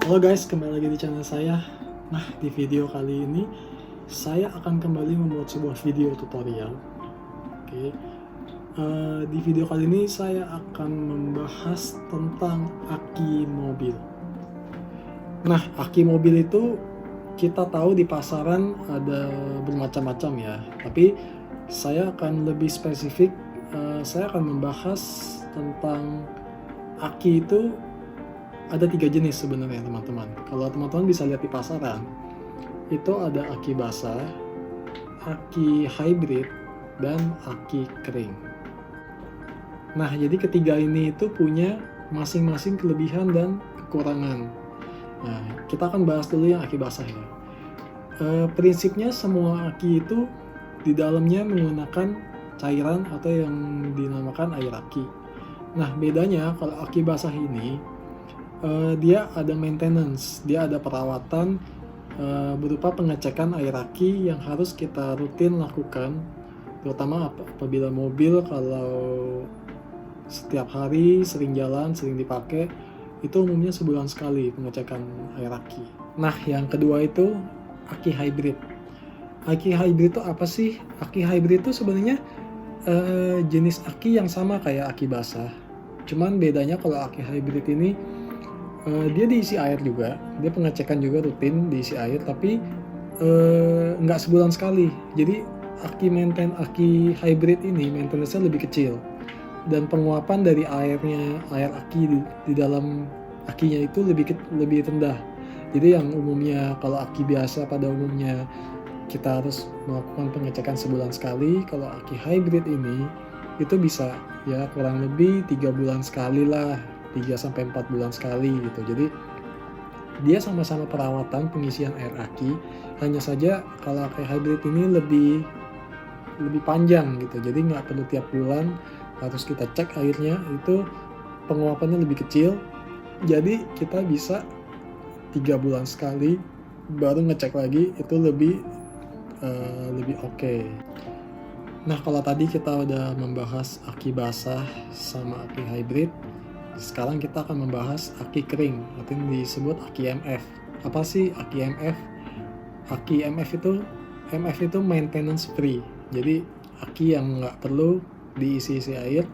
Halo guys, kembali lagi di channel saya. Nah, di video kali ini saya akan kembali membuat sebuah video tutorial. Oke, di video kali ini saya akan membahas tentang aki mobil. Nah, aki mobil itu kita tahu di pasaran ada bermacam-macam ya. Tapi saya akan lebih spesifik. Saya akan membahas tentang aki itu. Ada 3 jenis sebenarnya teman-teman. Kalau teman-teman bisa lihat di pasaran, itu ada aki basah, aki hybrid, dan aki kering. Nah, jadi ketiga ini itu punya masing-masing kelebihan dan kekurangan. Nah, kita akan bahas dulu yang aki basah ya. Prinsipnya semua aki itu di dalamnya menggunakan cairan atau yang dinamakan air aki. Nah, bedanya kalau aki basah ini dia ada maintenance, dia ada perawatan berupa pengecekan air aki yang harus kita rutin lakukan, terutama apabila mobil kalau setiap hari sering jalan, sering dipakai, itu umumnya sebulan sekali pengecekan air aki. Nah, yang kedua itu aki hybrid. Aki hybrid itu apa sih? Aki hybrid itu sebenarnya jenis aki yang sama kayak aki basah. Cuman bedanya kalau aki hybrid ini dia diisi air juga, dia pengecekan juga rutin diisi air, tapi nggak sebulan sekali. Jadi aki hybrid ini maintenance-nya lebih kecil, dan penguapan dari air aki di dalam akinya itu lebih rendah. Jadi yang umumnya kalau aki biasa pada umumnya kita harus melakukan pengecekan sebulan sekali, kalau aki hybrid ini itu bisa ya kurang lebih 3 bulan sekali lah, 3-4 bulan sekali gitu. Jadi dia sama-sama perawatan pengisian air aki, hanya saja kalau aki hybrid ini lebih panjang gitu. Jadi nggak perlu tiap bulan harus kita cek airnya, itu penguapannya lebih kecil. Jadi kita bisa 3 bulan sekali baru ngecek lagi, itu lebih oke. Nah, kalau tadi kita udah membahas aki basah sama aki hybrid, sekarang kita akan membahas aki kering, atau yang disebut aki MF. Apa sih aki MF? Aki MF itu maintenance free. Jadi aki yang nggak perlu diisi-isi air.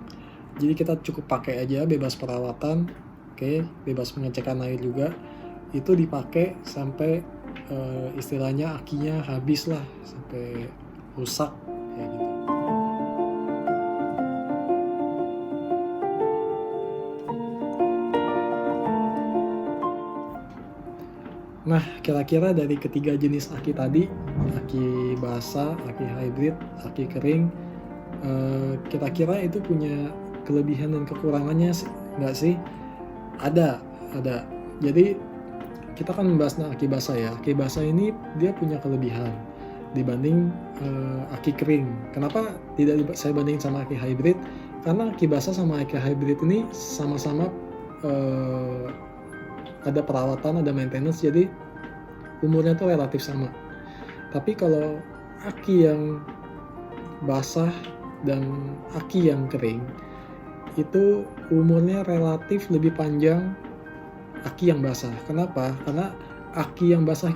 Jadi kita cukup pakai aja, bebas perawatan, oke, bebas pengecekan air juga. Itu dipakai sampai istilahnya akinya habis lah, sampai rusak kayak gitu. Nah, kira-kira dari ketiga jenis aki tadi, aki basah, aki hybrid, aki kering, kira-kira itu punya kelebihan dan kekurangannya nggak sih? Ada. Jadi kita kan membahas aki basah ya. Aki basah ini dia punya kelebihan dibanding aki kering. Kenapa tidak saya bandingin sama aki hybrid? Karena aki basah sama aki hybrid ini sama-sama ada perawatan, ada maintenance, jadi umurnya tuh relatif sama. Tapi kalau aki yang basah dan aki yang kering itu umurnya relatif lebih panjang aki yang basah. Kenapa? Karena aki yang basah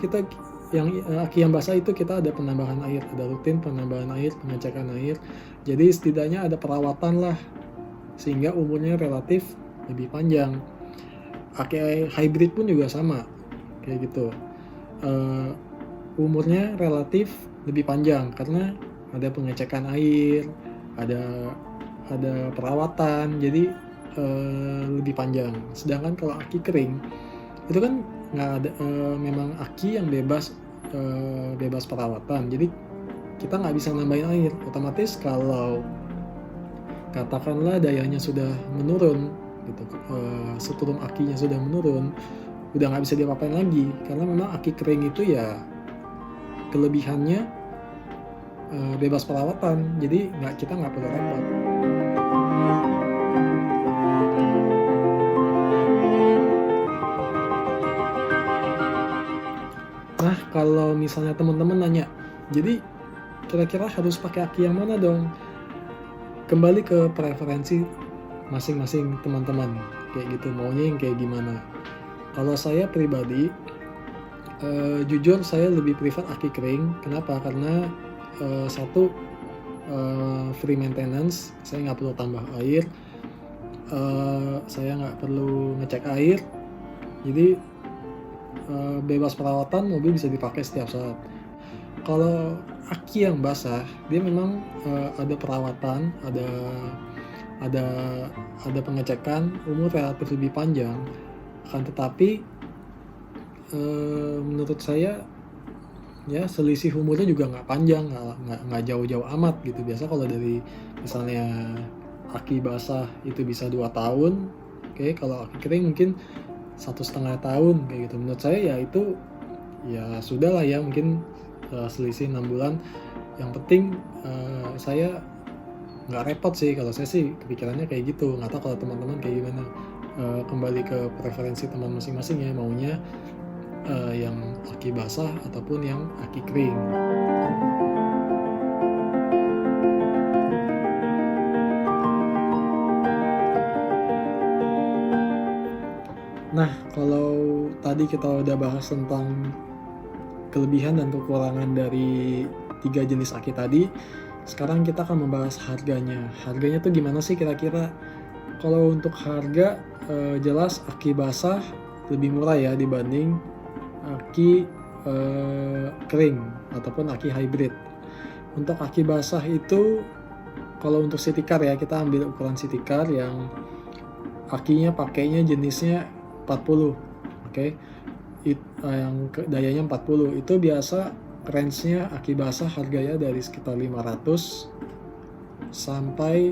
itu kita ada penambahan air, ada rutin penambahan air, pengecekan air. Jadi setidaknya ada perawatan lah, sehingga umurnya relatif lebih panjang. Aki hybrid pun juga sama kayak gitu, umurnya relatif lebih panjang karena ada pengecekan air, ada perawatan, jadi lebih panjang. Sedangkan kalau aki kering itu kan nggak ada, memang aki yang bebas perawatan, jadi kita nggak bisa nambahin air. Otomatis kalau katakanlah dayanya sudah menurun gitu, seterum akinya sudah menurun, udah nggak bisa diapa-apain lagi, karena memang aki kering itu ya kelebihannya bebas perawatan, jadi kita nggak perlu repot. Nah, kalau misalnya teman-teman nanya, jadi kira-kira harus pakai aki yang mana dong? Kembali ke preferensi masing-masing teman-teman, kayak gitu, maunya yang kayak gimana. Kalau saya pribadi, jujur saya lebih prefer aki kering. Kenapa? Karena satu, free maintenance, saya nggak perlu tambah air, saya nggak perlu ngecek air, jadi bebas perawatan, mobil bisa dipakai setiap saat. Kalau aki yang basah, dia memang ada perawatan, ada ada pengecekan, umur relatif lebih panjang. Akan tetapi menurut saya ya selisih umurnya juga nggak panjang, nggak jauh-jauh amat gitu. Biasa kalau dari misalnya aki basah itu bisa 2 tahun, oke, kalau aki kering mungkin 1,5 tahun kayak gitu. Menurut saya ya itu ya sudah lah ya, mungkin selisih 6 bulan. Yang penting saya nggak repot sih, kalau saya sih kepikirannya kayak gitu. Nggak tahu kalau teman-teman kayak gimana. Kembali ke preferensi teman masing-masing ya, maunya yang aki basah ataupun yang aki kering. Nah, kalau tadi kita udah bahas tentang kelebihan dan kekurangan dari 3 jenis aki tadi, sekarang kita akan membahas harganya. Harganya tuh gimana sih kira-kira? Kalau untuk harga, jelas aki basah lebih murah ya dibanding aki kering ataupun aki hybrid. Untuk aki basah itu, kalau untuk city car ya, kita ambil ukuran city car yang akinya pakainya jenisnya 40, oke. Yang dayanya 40 itu biasa range-nya aki basah harganya dari sekitar 500 sampai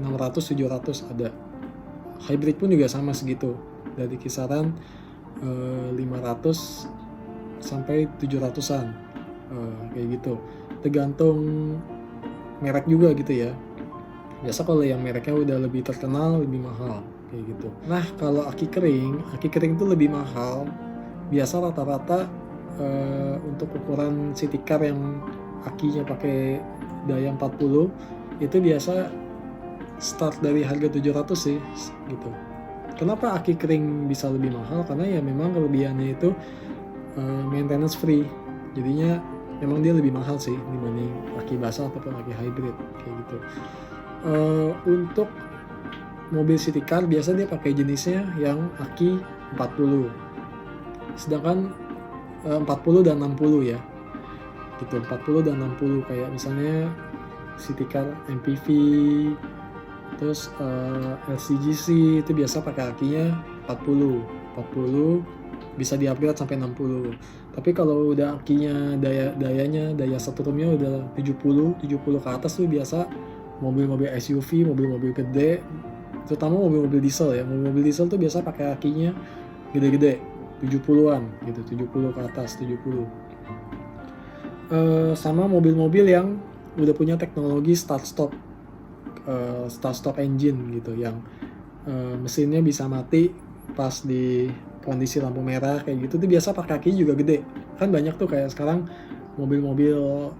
600-700 ada. Hybrid pun juga sama segitu, dari kisaran 500 sampai 700-an, kayak gitu. Tergantung merek juga gitu ya. Biasa kalau yang mereknya udah lebih terkenal lebih mahal kayak gitu. Nah, kalau aki kering itu lebih mahal. Biasa rata-rata untuk ukuran city car yang akinya pakai daya 40 itu biasa start dari harga 700 sih gitu. Kenapa aki kering bisa lebih mahal? Karena ya memang kelebihannya itu maintenance free. Jadinya memang dia lebih mahal sih dibanding aki basah ataupun aki hybrid kayak gitu. Untuk mobil city car biasa dia pakai jenisnya yang aki 40. Sedangkan 40 dan 60 ya. Gitu, 40 dan 60 kayak misalnya city car MPV, terus LCGC itu biasa pakai akinya 40 bisa di-upgrade sampai 60. Tapi kalau udah akinya daya setrumnya udah 70 ke atas tuh biasa mobil-mobil SUV, mobil-mobil gede, terutama mobil-mobil diesel ya. Mobil-mobil diesel tuh biasa pakai akinya gede-gede, 70-an gitu, 70 ke atas, 70. Sama mobil-mobil yang udah punya teknologi start stop engine gitu, yang mesinnya bisa mati pas di kondisi lampu merah kayak gitu, tuh biasa pakai kaki juga gede. Kan banyak tuh kayak sekarang mobil-mobil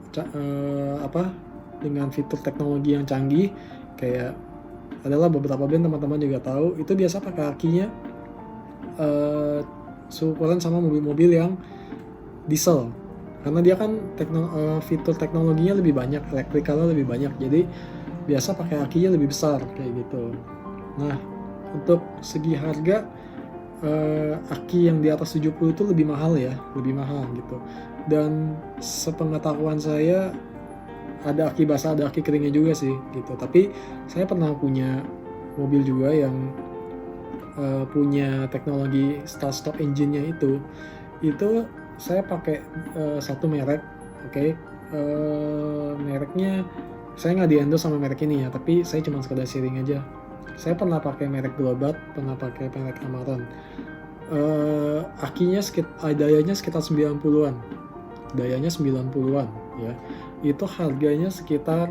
dengan fitur teknologi yang canggih, kayak adalah beberapa brand teman-teman juga tahu, itu biasa pakai kakinya seukuran sama mobil-mobil yang diesel, karena dia kan fitur teknologinya lebih banyak, elektrikalnya lebih banyak, jadi biasa pakai kakinya lebih besar kayak gitu. Nah, untuk segi harga, aki yang di atas 70 itu lebih mahal gitu. Dan sepengetahuan saya ada aki basah, ada aki keringnya juga sih gitu. Tapi saya pernah punya mobil juga yang punya teknologi start stop engine-nya itu saya pakai satu merek, oke. Mereknya saya nggak di-endorse sama merek ini ya, tapi saya cuma sekedar sharing aja. Saya pernah pakai merek Globat, pernah pakai merek Amaron. Akinya dayanya sekitar 90-an. Dayanya 90-an ya. Itu harganya sekitar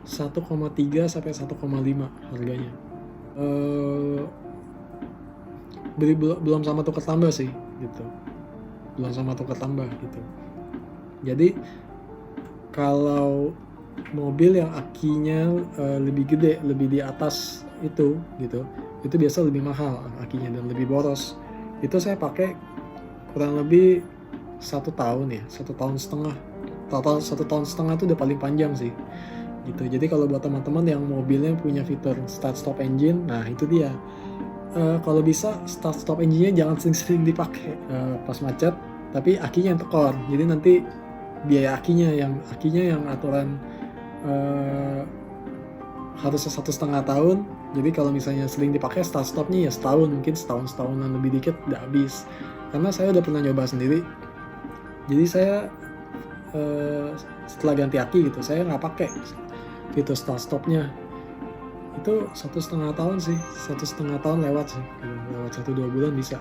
1,3 sampai 1,5 harganya. Belum sama tukar tambah sih gitu. Belum sama tukar tambah gitu. Jadi kalau mobil yang akinya lebih gede, lebih di atas itu gitu, itu biasa lebih mahal akinya dan lebih boros. Itu saya pakai kurang lebih 1 tahun ya, 1,5 tahun. Total 1,5 tahun itu udah paling panjang sih gitu. Jadi kalau buat teman-teman yang mobilnya punya fitur start stop engine, nah itu dia. Kalau bisa start stop engine-nya jangan sering-sering dipakai pas macet, tapi akinya yang tekor. Jadi nanti biaya akinya yang aturan harusnya 1,5 tahun. Jadi kalau misalnya sering dipakai start stopnya ya setahun, mungkin setahunan lebih dikit udah habis. Karena saya udah pernah nyoba sendiri. Jadi saya setelah ganti aki gitu, saya nggak pakai fitur start stopnya. Itu 1,5 tahun sih, 1,5 tahun lewat sih, lewat 1-2 bulan bisa.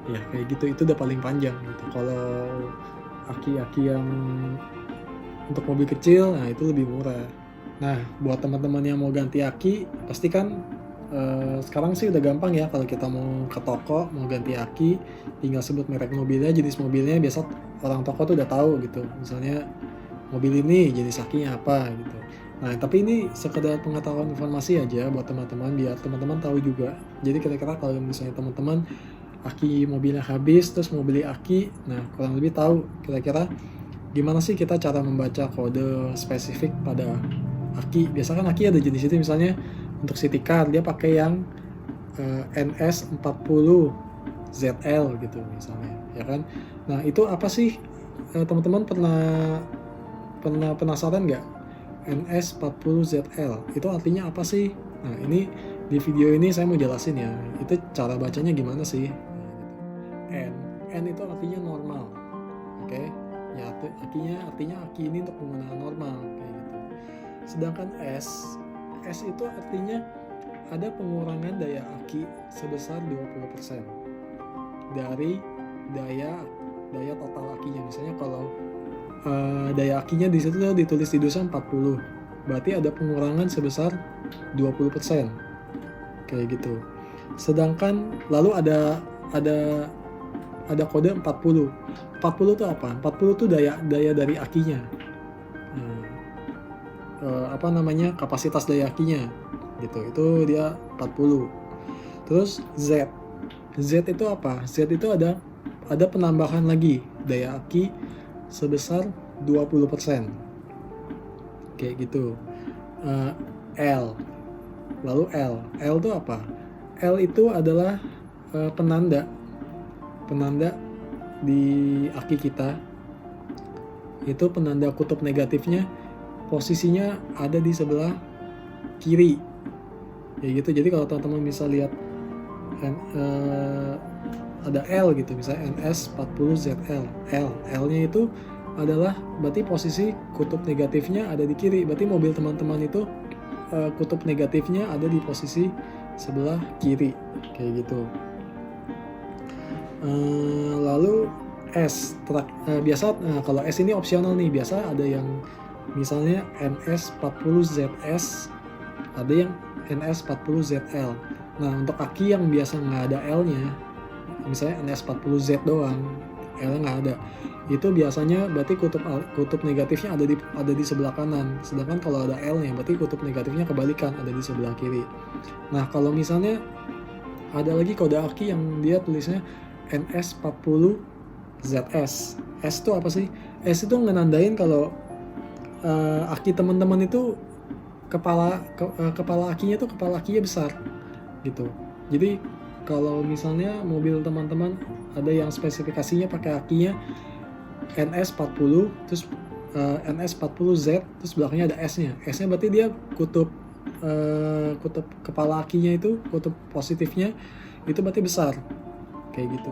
Ya kayak gitu, itu udah paling panjang gitu. Kalau aki-aki yang untuk mobil kecil, nah itu lebih murah. Nah, buat teman-teman yang mau ganti aki, pasti kan sekarang sih udah gampang ya. Kalau kita mau ke toko, mau ganti aki, tinggal sebut merek mobilnya, jenis mobilnya, biasa orang toko tuh udah tahu gitu. Misalnya mobil ini jenis akinya apa gitu. Nah, tapi ini sekedar pengetahuan informasi aja buat teman-teman, biar teman-teman tahu juga. Jadi kira-kira kalau misalnya teman-teman aki mobilnya habis, terus mau beli aki, nah kurang lebih tahu kira-kira gimana sih kita cara membaca kode spesifik pada aki. Biasa kan aki ada jenis itu, misalnya untuk city car dia pakai yang NS40ZL gitu misalnya, ya kan. Nah itu apa sih, teman-teman pernah penasaran nggak? NS40ZL itu artinya apa sih? Nah ini di video ini saya mau jelasin ya, itu cara bacanya gimana sih. N itu artinya normal, oke? Ya artinya aki ini untuk penggunaan normal kayak gitu. Sedangkan S itu artinya ada pengurangan daya aki sebesar 20% dari daya total akinya. Misalnya kalau daya akinya di situ ditulis di dosen 40, berarti ada pengurangan sebesar 20% kayak gitu. Sedangkan lalu ada kode 40 itu apa? 40 itu daya dari akinya, kapasitas daya akinya gitu, itu dia 40. Terus Z itu apa? Z itu ada penambahan lagi daya aki sebesar 20% kayak gitu. L itu apa? L itu adalah penanda di aki kita. Itu penanda kutub negatifnya posisinya ada di sebelah kiri kayak gitu. Jadi kalau teman-teman bisa lihat ada L gitu, misalnya NS40ZL, L-nya itu adalah berarti posisi kutub negatifnya ada di kiri, berarti mobil teman-teman itu kutub negatifnya ada di posisi sebelah kiri kayak gitu. Lalu S biasa, kalau S ini opsional nih, biasa ada yang misalnya NS40ZS, ada yang NS40ZL. Nah untuk aki yang biasa nggak ada L-nya, misalnya NS40Z doang, L-nya nggak ada, itu biasanya berarti kutub negatifnya ada di sebelah kanan. Sedangkan kalau ada L-nya berarti kutub negatifnya kebalikan, ada di sebelah kiri. Nah kalau misalnya ada lagi kode aki yang dia tulisnya NS40ZS. S itu apa sih? S itu ngenandain kalau aki teman-teman itu kepala akinya besar gitu. Jadi kalau misalnya mobil teman-teman ada yang spesifikasinya pakai akinya NS40, terus NS40Z, terus belakangnya ada S-nya. S-nya berarti dia kutub kepala akinya itu, kutub positifnya itu berarti besar kayak gitu.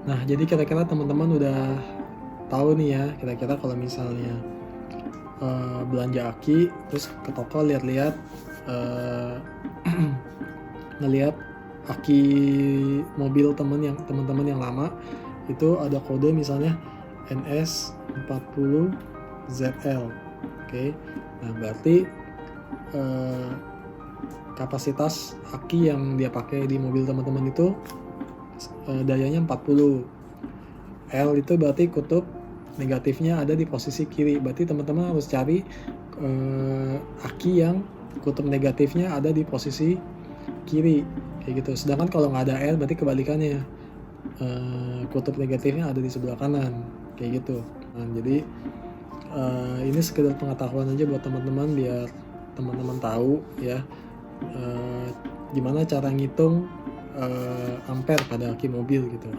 Nah, jadi kira-kira teman-teman udah tahu nih ya, kira-kira kalau misalnya belanja aki, terus ke toko lihat-lihat, ngelihat aki mobil teman-teman yang lama, itu ada kode misalnya NS40ZL, oke. Nah, berarti kapasitas aki yang dia pakai di mobil teman-teman itu dayanya 40. L itu berarti kutub negatifnya ada di posisi kiri. Berarti teman-teman harus cari aki yang kutub negatifnya ada di posisi kiri kayak gitu. Sedangkan kalau nggak ada L berarti kebalikannya, kutub negatifnya ada di sebelah kanan kayak gitu. Nah, jadi ini sekedar pengetahuan aja buat teman-teman biar teman-teman tahu ya gimana cara ngitung ampere pada aki mobil gitu,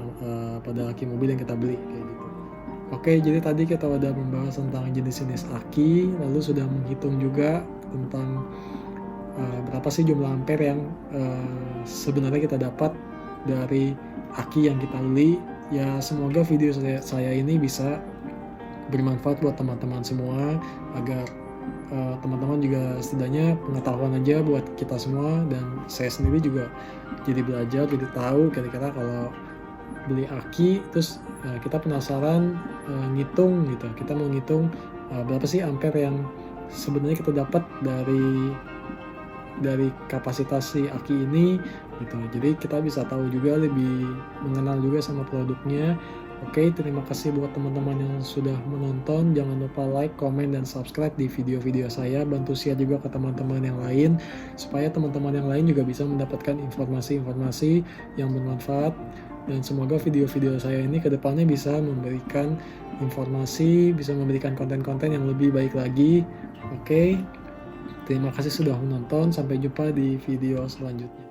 pada aki mobil yang kita beli kayak gitu. Oke, jadi tadi kita udah membahas tentang jenis-jenis aki, lalu sudah menghitung juga tentang berapa sih jumlah ampere yang sebenarnya kita dapat dari aki yang kita beli. Ya semoga video saya ini bisa bermanfaat buat teman-teman semua, agar teman-teman juga setidaknya pengetahuan aja buat kita semua, dan saya sendiri juga jadi belajar, jadi tahu kira-kira kalau beli aki terus kita penasaran ngitung gitu, kita mau ngitung berapa sih ampere yang sebenarnya kita dapat dari kapasitas si aki ini gitu. Jadi kita bisa tahu juga, lebih mengenal juga sama produknya. Oke, terima kasih buat teman-teman yang sudah menonton. Jangan lupa like, comment, dan subscribe di video-video saya. Bantu share juga ke teman-teman yang lain, supaya teman-teman yang lain juga bisa mendapatkan informasi-informasi yang bermanfaat. Dan semoga video-video saya ini kedepannya bisa memberikan informasi, bisa memberikan konten-konten yang lebih baik lagi. Oke, terima kasih sudah menonton. Sampai jumpa di video selanjutnya.